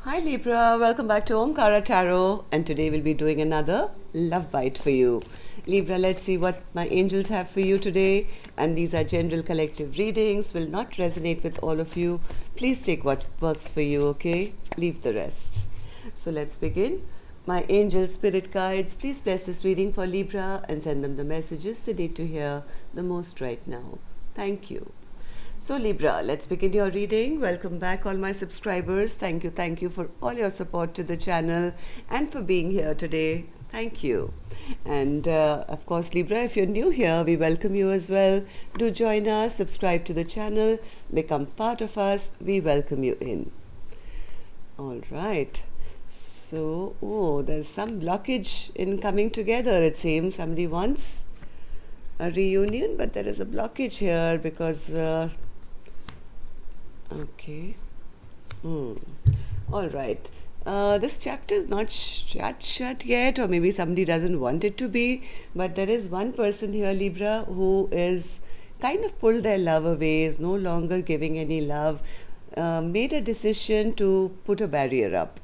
Hi Libra, welcome back to Omkara Tarot, and today we'll be doing another love bite for you. Libra, let's see what my angels have for you today, and these are general collective readings, will not resonate with all of you. Please take what works for you, okay? Leave the rest. So let's begin. My angel spirit guides, please bless this reading for Libra and send them the messages they need to hear the most right now. Thank you. So Libra, let's begin your reading. Welcome back all my subscribers. Thank you for all your support to the channel and for being here today. Thank you. And of course Libra, if you're new here, we welcome you as well. Do join us, subscribe to the channel, become part of us. We welcome you in. All right. So, there's some blockage in coming together, it seems. Somebody wants a reunion, but there is a blockage here because okay. All right. This chapter is not shut yet, or maybe somebody doesn't want it to be, but there is one person here, Libra, who is kind of pulled their love away, is no longer giving any love, made a decision to put a barrier up.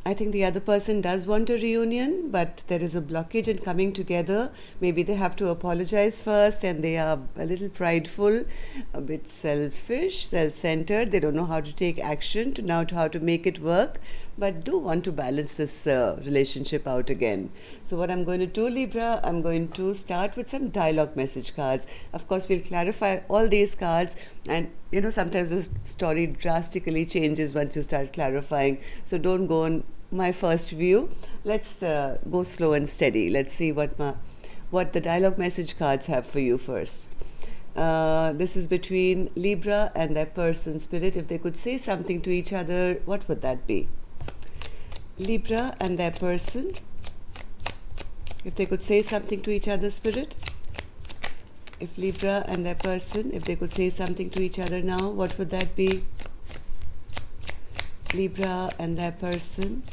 I think the other person does want a reunion, but there is a blockage in coming together. Maybe they have to apologize first, and they are a little prideful, a bit selfish, self-centered. They don't know how to take action to how to make it work, but do want to balance this relationship out again. So what I'm going to do, Libra, I'm going to start with some dialogue message cards. Of course, we'll clarify all these cards, and sometimes the story drastically changes once you start clarifying. So don't go on my first view. Let's go slow and steady. Let's see what the dialogue message cards have for you first. This is between Libra and their person spirit. If they could say something to each other, what would that be? Libra and their person. If they could say something to each other, spirit. If Libra and their person, if they could say something to each other now, what would that be? Libra and their person.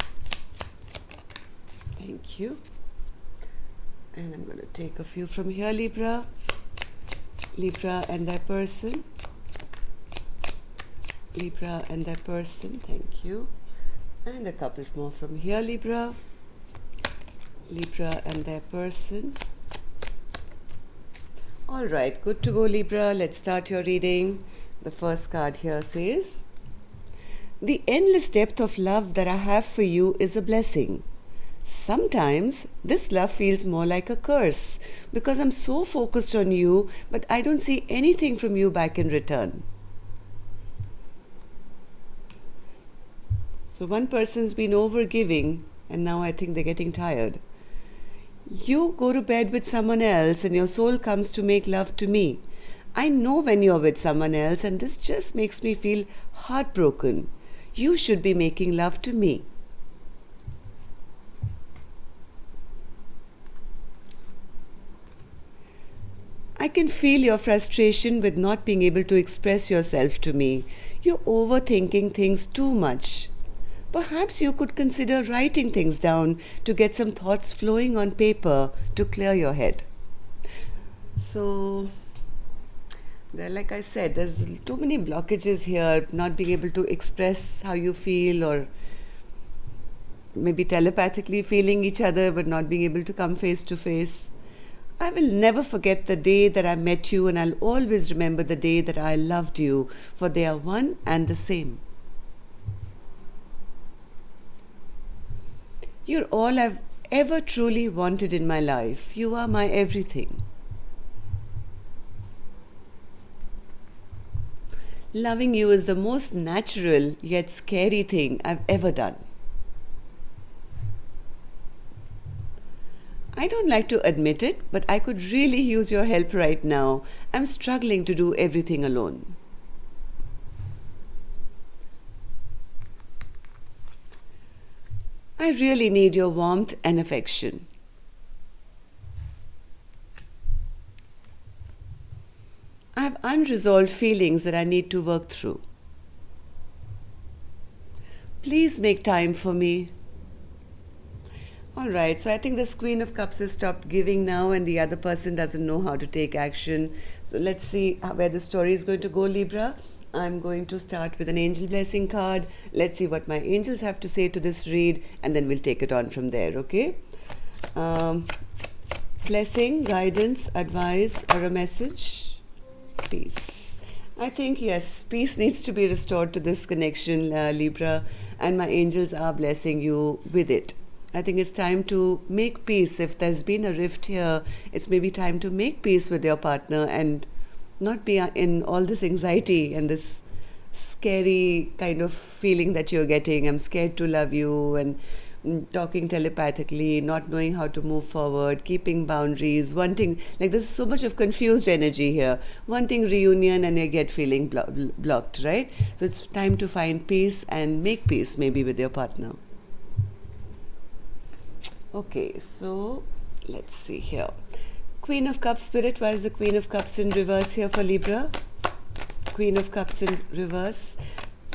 Thank you. And I'm going to take a few from here, Libra. Libra and their person. Libra and their person. Thank you. And a couple more from here, Libra. Libra and their person. All right, good to go, Libra. Let's start your reading. The first card here says, "The endless depth of love that I have for you is a blessing. Sometimes this love feels more like a curse because I'm so focused on you, but I don't see anything from you back in return." So one person's been overgiving, and now I think they're getting tired. You go to bed with someone else and your soul comes to make love to me. I know when you're with someone else, and this just makes me feel heartbroken. You should be making love to me. I can feel your frustration with not being able to express yourself to me. You're overthinking things too much. Perhaps you could consider writing things down to get some thoughts flowing on paper to clear your head. So, like I said, there's too many blockages here, not being able to express how you feel, or maybe telepathically feeling each other but not being able to come face to face. I will never forget the day that I met you, and I'll always remember the day that I loved you, for they are one and the same. You're all I've ever truly wanted in my life. You are my everything. Loving you is the most natural yet scary thing I've ever done. I don't like to admit it, but I could really use your help right now. I'm struggling to do everything alone. I really need your warmth and affection. I have unresolved feelings that I need to work through. Please make time for me. All right, so I think this Queen of Cups has stopped giving now, and the other person doesn't know how to take action. So let's see where the story is going to go, Libra. I'm going to start with an angel blessing card. Let's see what my angels have to say to this read, and then we'll take it on from there, okay? Um, Blessing, guidance, advice, or a message? Peace. I think, yes, peace needs to be restored to this connection, Libra, and my angels are blessing you with it. I think it's time to make peace. If there's been a rift here, it's maybe time to make peace with your partner and not be in all this anxiety and this scary kind of feeling that you're getting. I'm scared to love you, and talking telepathically, not knowing how to move forward, keeping boundaries, wanting, like, there's so much of confused energy here, wanting reunion and you get feeling blocked, right? So it's time to find peace and make peace maybe with your partner. Okay, so let's see here. Queen of Cups spirit, why is the Queen of Cups in reverse here for Libra? Queen of Cups in reverse.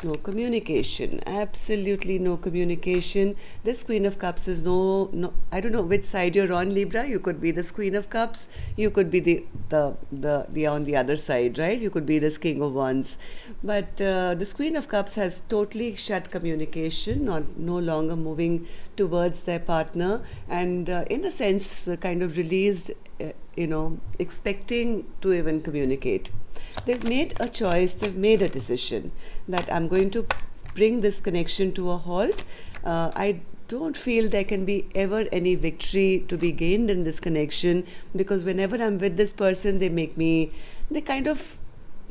No communication, absolutely no communication. This Queen of Cups is no, I don't know which side you're on, Libra. You could be this Queen of Cups, you could be the on the other side, right? You could be this King of Wands. But this Queen of Cups has totally shut communication, no longer moving towards their partner, and in a sense kind of released, expecting to even communicate. They've made a choice, they've made a decision that I'm going to bring this connection to a halt. I don't feel there can be ever any victory to be gained in this connection, because whenever I'm with this person, they kind of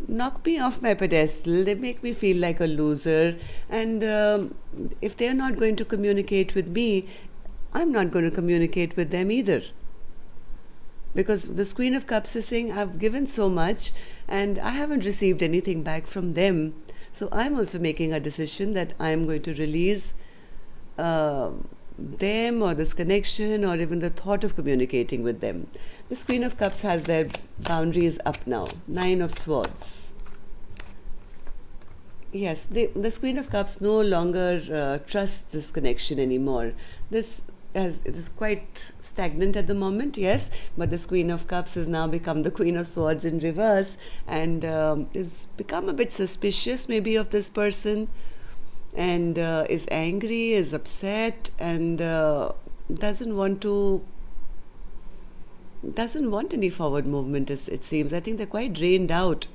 knock me off my pedestal. They make me feel like a loser. And if they're not going to communicate with me, I'm not going to communicate with them either. Because the Queen of Cups is saying, I've given so much and I haven't received anything back from them. So I'm also making a decision that I'm going to release them or this connection or even the thought of communicating with them. This Queen of Cups has their boundaries up now. 9 of Swords. Yes, this Queen of Cups no longer trusts this connection anymore. It is quite stagnant at the moment, yes, but this Queen of Cups has now become the Queen of Swords in reverse, and is become a bit suspicious maybe of this person, and is angry, is upset, and doesn't want any forward movement, it seems. I think they're quite drained out.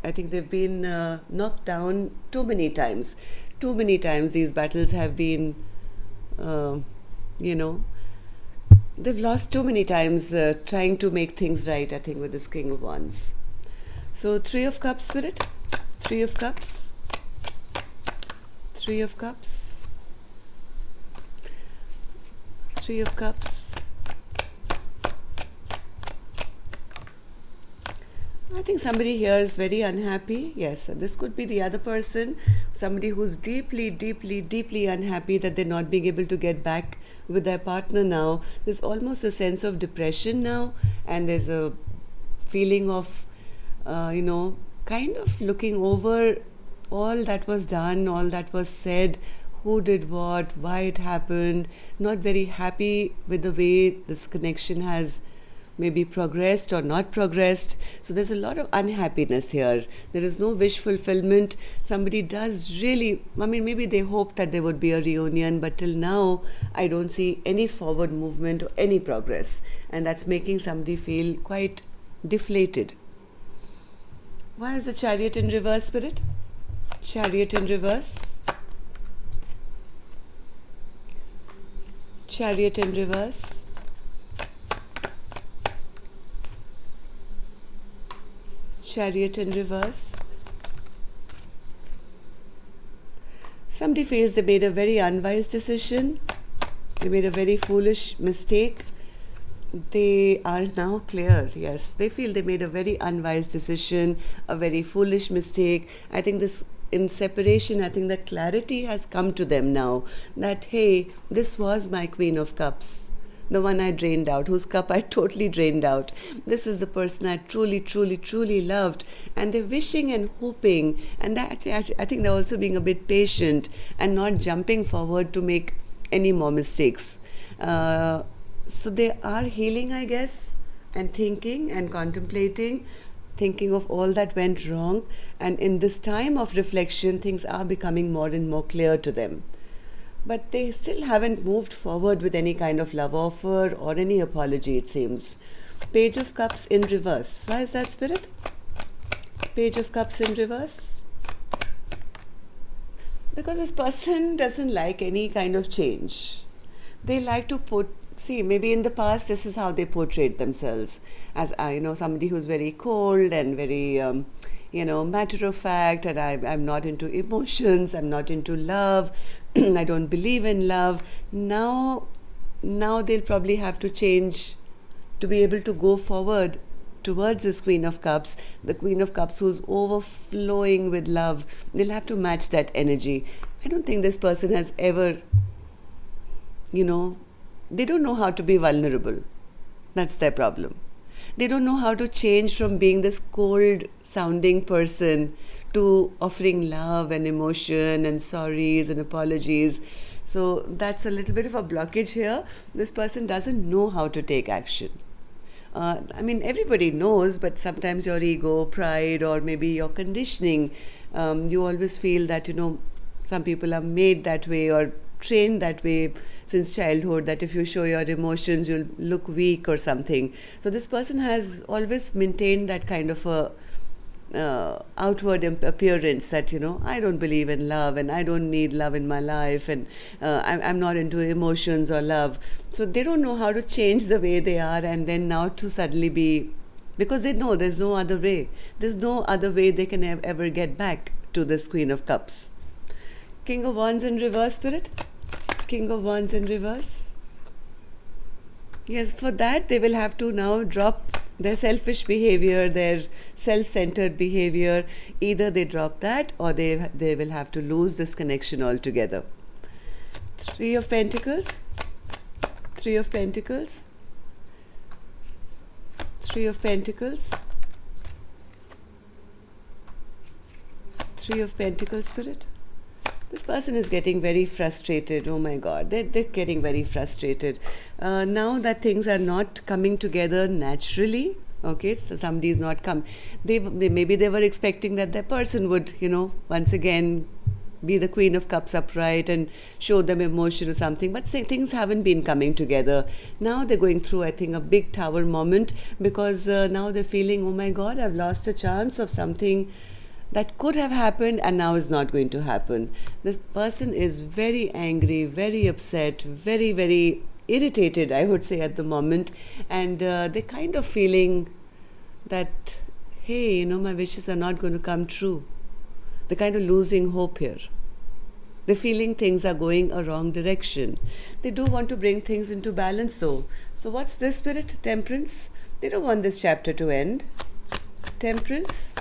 I think they've been knocked down too many times. Too many times these battles have been, they've lost too many times trying to make things right, I think, with this King of Wands. So 3 of Cups spirit, 3 of Cups, 3 of Cups, 3 of Cups. I think somebody here is very unhappy. Yes, this could be the other person, somebody who's deeply, deeply, deeply unhappy that they're not being able to get back with their partner now. There's almost a sense of depression now, and there's a feeling of, kind of looking over all that was done, all that was said, who did what, why it happened, not very happy with the way this connection has maybe progressed or not progressed. So there's a lot of unhappiness here. There is no wish fulfillment. Somebody does really, maybe they hoped that there would be a reunion, but till now I don't see any forward movement or any progress, and that's making somebody feel quite deflated. Why is the Chariot in reverse, spirit? Chariot in reverse. Chariot in reverse. Chariot in reverse. Somebody feels they made a very unwise decision. They made a very foolish mistake. They are now clear. Yes, they feel they made a very unwise decision, a very foolish mistake. I think in separation, I think that clarity has come to them now, that, hey, this was my Queen of Cups, the one I drained out, whose cup I totally drained out. This is the person I truly, truly, truly loved. And they're wishing and hoping. And that, I think they're also being a bit patient and not jumping forward to make any more mistakes. So they are healing, I guess, and thinking and contemplating. thinking of all that went wrong, and in this time of reflection, things are becoming more and more clear to them. But they still haven't moved forward with any kind of love offer or any apology, it seems. Page of Cups in reverse. Why is that, Spirit? Page of Cups in reverse. Because this person doesn't like any kind of change. They like to maybe in the past this is how they portrayed themselves as, somebody who's very cold and very, matter of fact, and I'm not into emotions, I'm not into love, I don't believe in love. Now they'll probably have to change to be able to go forward towards this Queen of Cups, the Queen of Cups who's overflowing with love. They'll have to match that energy. I don't think this person has ever, they don't know how to be vulnerable. That's their problem. They don't know how to change from being this cold sounding person to offering love and emotion and sorries and apologies. So that's a little bit of a blockage here. This person doesn't know how to take action. Everybody knows, but sometimes your ego, pride, or maybe your conditioning, you always feel that, some people are made that way or trained that way since childhood, that if you show your emotions, you'll look weak or something. So this person has always maintained that kind of a outward appearance that, I don't believe in love and I don't need love in my life, and I'm not into emotions or love. So they don't know how to change the way they are, and then now to suddenly be, because they know there's no other way. There's no other way they can ever get back to this Queen of Cups. King of Wands in reverse, Spirit. King of Wands in reverse. Yes, for that they will have to now drop their selfish behavior, their self-centered behavior. Either they drop that or they will have to lose this connection altogether. Three of Pentacles. Three of Pentacles. Three of Pentacles. Three of Pentacles, Spirit. This person is getting very frustrated. Oh my God, they're getting very frustrated. Now that things are not coming together naturally, okay, so somebody is not come. Maybe they were expecting that their person would, once again be the Queen of Cups upright and show them emotion or something, but things haven't been coming together. Now they're going through, I think, a big tower moment, because now they're feeling, oh my God, I've lost a chance of something that could have happened and now is not going to happen. This person is very angry, very upset, very, very irritated, I would say, at the moment. And they're kind of feeling that, hey, my wishes are not going to come true. They're kind of losing hope here. They're feeling things are going a wrong direction. They do want to bring things into balance though. So what's this, Spirit? Temperance. They don't want this chapter to end. Temperance.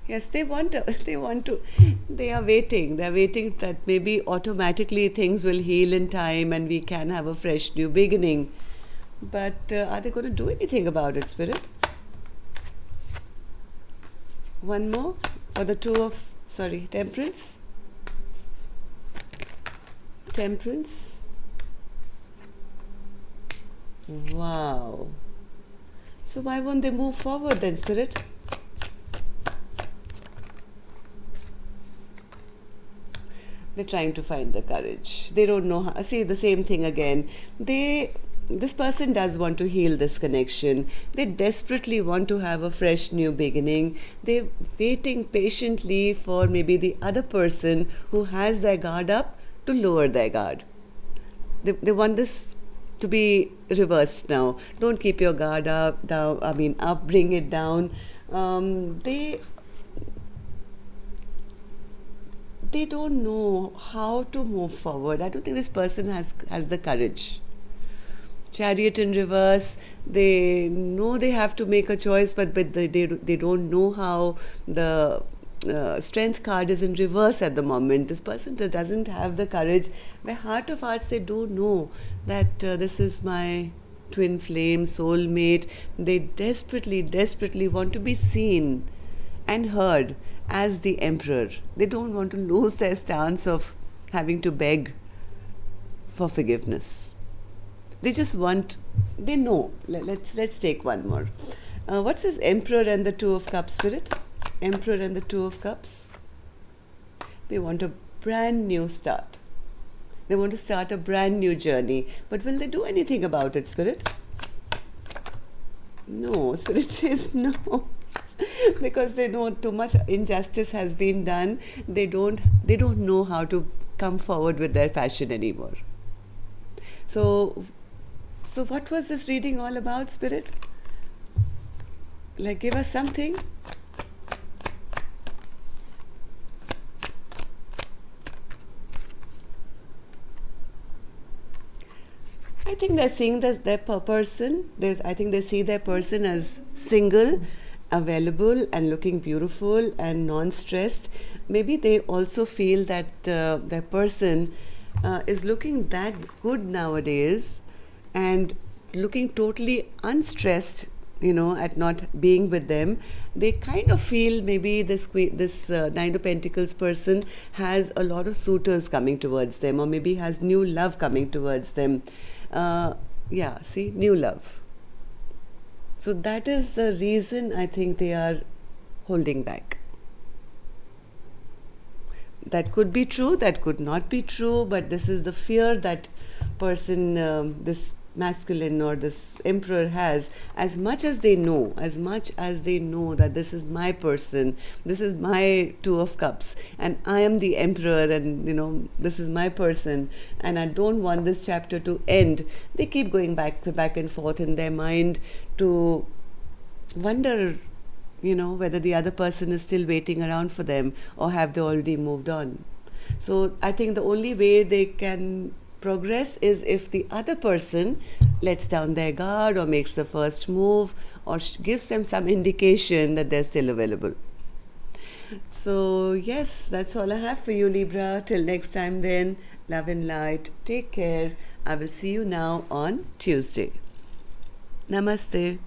Yes, they are waiting. They're waiting that maybe automatically things will heal in time and we can have a fresh new beginning. But are they going to do anything about it, Spirit? One more for the Temperance. Temperance. Wow. So why won't they move forward then, Spirit? They're trying to find the courage. They don't know how. See, the same thing again. This person does want to heal this connection. They desperately want to have a fresh new beginning. They're waiting patiently for maybe the other person who has their guard up to lower their guard. They want this to be reversed now. Don't keep your guard up, bring it down. They don't know how to move forward. I don't think this person has the courage. Chariot in reverse. They know they have to make a choice, but they don't know how. The Strength card is in reverse at the moment. This person doesn't have the courage. By heart of hearts, they do know that this is my twin flame, soulmate. They desperately want to be seen and heard as the Emperor. They don't want to lose their stance of having to beg for forgiveness. They just want, they know. Let's take one more. What's this Emperor and the Two of Cups, Spirit? Emperor and the Two of Cups. They want a brand new start. They want to start a brand new journey. But will they do anything about it, Spirit? No, Spirit says no. Because they know too much injustice has been done. They don't know how to come forward with their passion anymore. So what was this reading all about, Spirit? Like, give us something. I think they're seeing their person. I think they see their person as single, available, and looking beautiful and non-stressed. Maybe they also feel that their person is looking that good nowadays and looking totally unstressed, at not being with them. They kind of feel maybe this Nine of Pentacles person has a lot of suitors coming towards them, or maybe has new love coming towards them. New love. So that is the reason I think they are holding back. That could be true, that could not be true, but this is the fear that person, this masculine or this Emperor has. As much as they know that this is my person, this is my Two of Cups, and I am the Emperor, and this is my person, and I don't want this chapter to end, they keep going back and forth in their mind to wonder, whether the other person is still waiting around for them, or have they already moved on. So I think the only way they can progress is if the other person lets down their guard, or makes the first move, or gives them some indication that they're still available. So yes, that's all I have for you, Libra. Till next time then, love and light. Take care. I will see you now on Tuesday. Namaste.